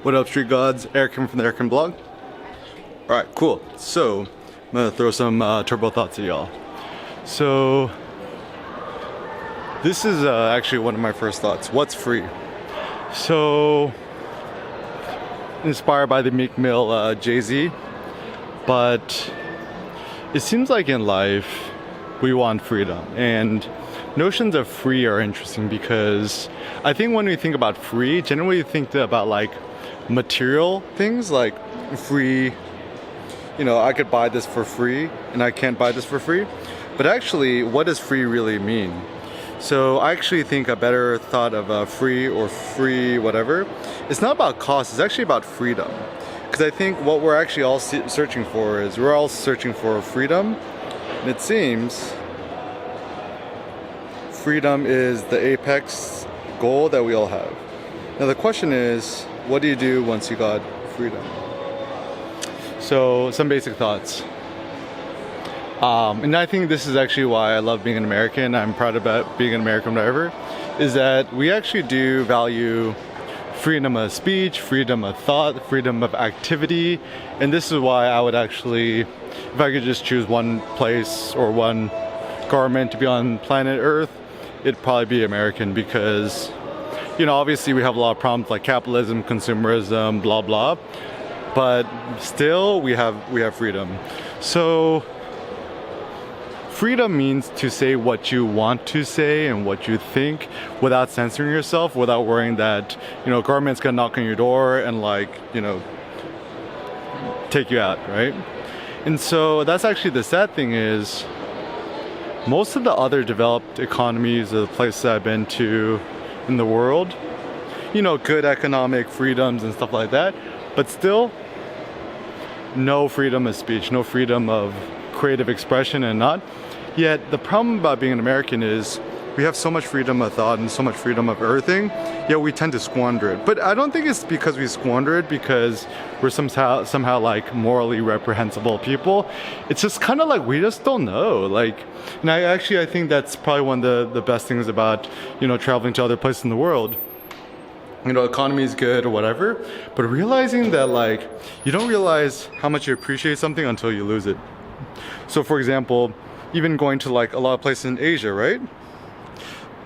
What up, Street Gods? Eric from the Eric blog. Alright, cool. So, I'm gonna throw some turbo thoughts at y'all. So, this is actually one of my first thoughts. What's free? So, inspired by the Meek Mill Jay-Z, but it seems like in life we want freedom, and notions of free are interesting because I think when we think about free, generally we think about like material things, like free, you know, I could buy this for free and I can't buy this for free. But actually, what does free really mean? So I actually think a better thought of free or free whatever, it's not about cost, it's actually about freedom. Because I think what we're actually all searching for is we're all searching for freedom, and it seems freedom is the apex goal that we all have. Now the question is, what do you do once you got freedom? So some basic thoughts. And I think this is actually why I love being an American. I'm proud about being an American, whatever, is that we actually do value freedom of speech, freedom of thought, freedom of activity. And this is why I would actually, if I could just choose one place or one government to be on planet Earth, it'd probably be American, because, you know, obviously we have a lot of problems like capitalism, consumerism, blah blah, but still we have freedom. So freedom means to say what you want to say and what you think without censoring yourself, without worrying that, you know, government's gonna knock on your door and, like, you know, take you out, right? And so that's actually the sad thing is, most of the other developed economies of the places I've been to in the world, you know, good economic freedoms and stuff like that, but still no freedom of speech, no freedom of creative expression, and not. Yet the problem about being an American is we have so much freedom of thought and so much freedom of everything, yet we tend to squander it. But I don't think it's because we squander it because we're somehow like morally reprehensible people. It's just kind of like we just don't know. Like, and I think that's probably one of the best things about, you know, traveling to other places in the world. You know, economy is good or whatever, but realizing that, like, you don't realize how much you appreciate something until you lose it. So for example, even going to like a lot of places in Asia, right?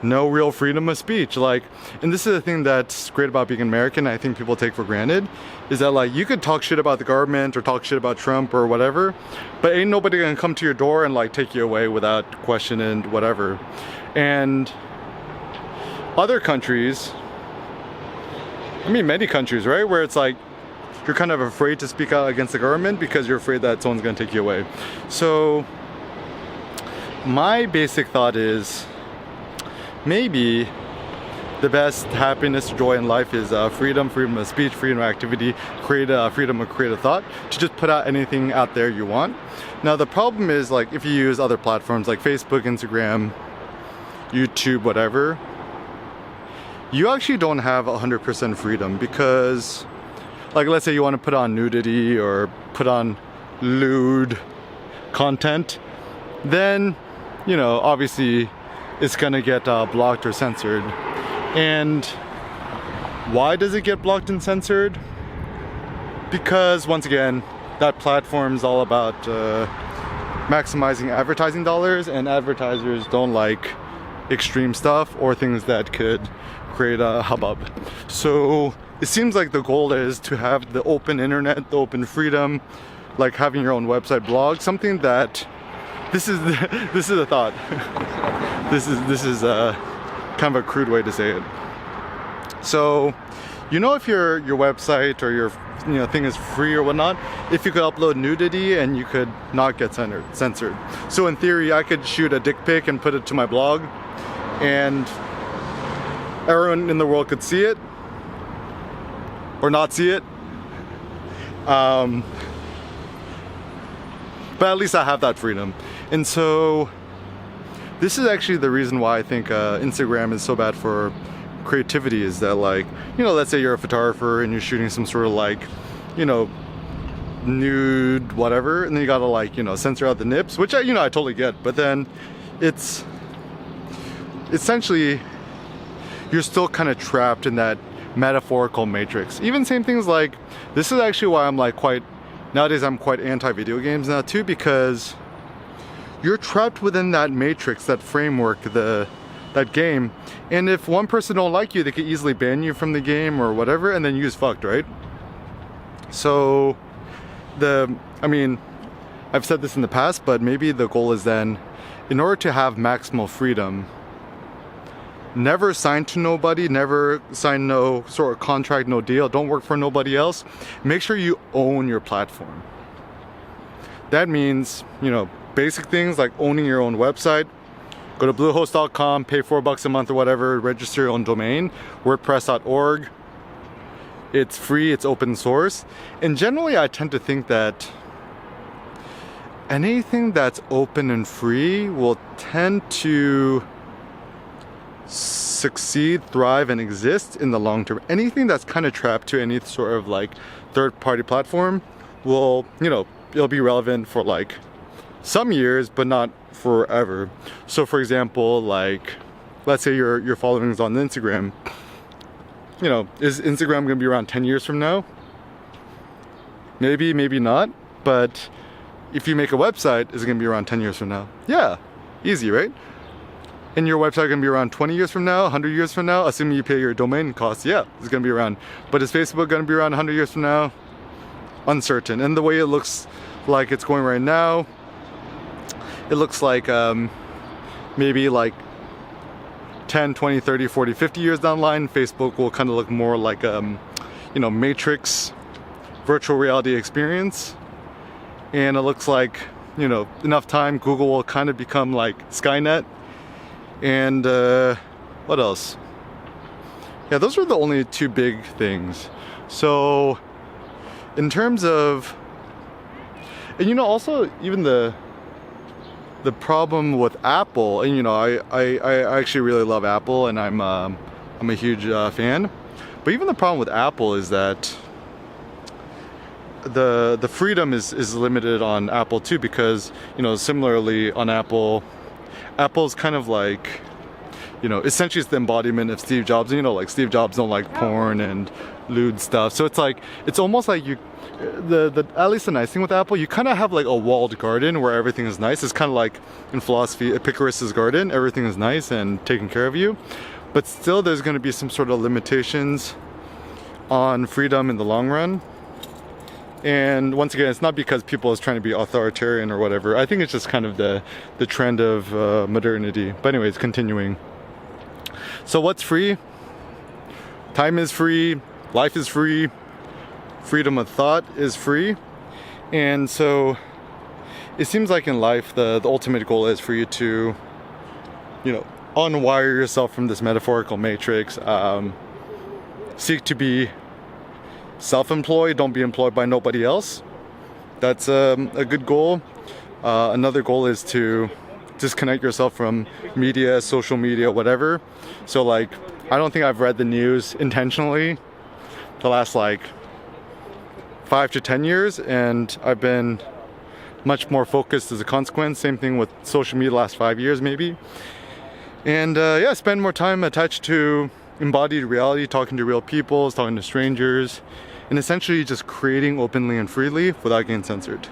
No real freedom of speech. Like, and this is the thing that's great about being American, I think people take for granted, is that like you could talk shit about the government or talk shit about Trump or whatever, but ain't nobody gonna come to your door and like take you away without question and whatever. And other countries, I mean many countries, right, where it's like you're kind of afraid to speak out against the government because you're afraid that someone's gonna take you away. So my basic thought is, maybe the best happiness, joy in life is freedom, freedom of speech, freedom of activity, freedom of creative thought, to just put out anything out there you want. Now the problem is, like, if you use other platforms like Facebook, Instagram, YouTube, whatever, you actually don't have 100% freedom, because, like, let's say you want to put on nudity or put on lewd content, then, you know, obviously it's gonna get blocked or censored. And why does it get blocked and censored? Because once again, that platform is all about maximizing advertising dollars, and advertisers don't like extreme stuff or things that could create a hubbub. So it seems like the goal is to have the open internet, the open freedom, like having your own website, blog, something that, this is a thought. This is kind of a crude way to say it. So, you know, if your website or your, you know, thing is free or whatnot, if you could upload nudity and you could not get censored. So in theory, I could shoot a dick pic and put it to my blog, and everyone in the world could see it or not see it. But at least I have that freedom. And so this is actually the reason why I think Instagram is so bad for creativity, is that, like, you know, let's say you're a photographer and you're shooting some sort of, like, you know, nude whatever, and then you gotta, like, you know, censor out the nips, which I totally get, but then it's essentially, you're still kind of trapped in that metaphorical matrix. Even same things like, this is actually why I'm like nowadays I'm quite anti-video games now too, because you're trapped within that matrix, that framework, that game, and if one person don't like you, they could easily ban you from the game or whatever, and then you's fucked, right? So I mean, I've said this in the past, but maybe the goal is then, in order to have maximal freedom, never sign to nobody, never sign no sort of contract, no deal, don't work for nobody else. Make sure you own your platform. That means, you know, basic things like owning your own website. Go to bluehost.com, pay $4 a month or whatever, register your own domain, wordpress.org. It's free, it's open source. And generally I tend to think that anything that's open and free will tend to succeed, thrive, and exist in the long term. Anything that's kind of trapped to any sort of like third-party platform will, you know, it'll be relevant for like some years, but not forever. So for example, like, let's say your following is on Instagram. You know, is Instagram gonna be around 10 years from now? Maybe, maybe not. But if you make a website, is it gonna be around 10 years from now? Yeah, easy, right? And your website gonna be around 20 years from now, 100 years from now, assuming you pay your domain costs? Yeah, it's gonna be around. But is Facebook gonna be around 100 years from now? Uncertain. And the way it looks like it's going right now, it looks like maybe like 10, 20, 30, 40, 50 years down the line, Facebook will kind of look more like you know, Matrix virtual reality experience. And it looks like, you know, enough time, Google will kind of become like Skynet. And what else? Yeah, those are the only two big things. So in terms of, and you know, also even the problem with Apple, and you know, I actually really love Apple, and I'm a huge fan. But even the problem with Apple is that the freedom is limited on Apple too, because, you know, similarly on Apple's kind of like, you know, essentially it's the embodiment of Steve Jobs. You know, like Steve Jobs don't like porn and lewd stuff. So it's like, it's almost like you, at least the nice thing with Apple, you kind of have like a walled garden where everything is nice. It's kind of like in philosophy, Epicurus's garden, everything is nice and taking care of you. But still there's going to be some sort of limitations on freedom in the long run. And once again, it's not because people is trying to be authoritarian or whatever. I think it's just kind of the trend of modernity. But anyways, continuing. So what's free? Time is free. Life is free. Freedom of thought is free. And so it seems like in life, the ultimate goal is for you to, you know, unwire yourself from this metaphorical matrix. Seek to be self-employed, don't be employed by nobody else. That's a good goal. Another goal is to disconnect yourself from media, social media, whatever. So like, I don't think I've read the news intentionally the last like 5 to 10 years, and I've been much more focused as a consequence. Same thing with social media the last 5 years maybe. And yeah, spend more time attached to embodied reality, talking to real people, talking to strangers, and essentially just creating openly and freely without getting censored.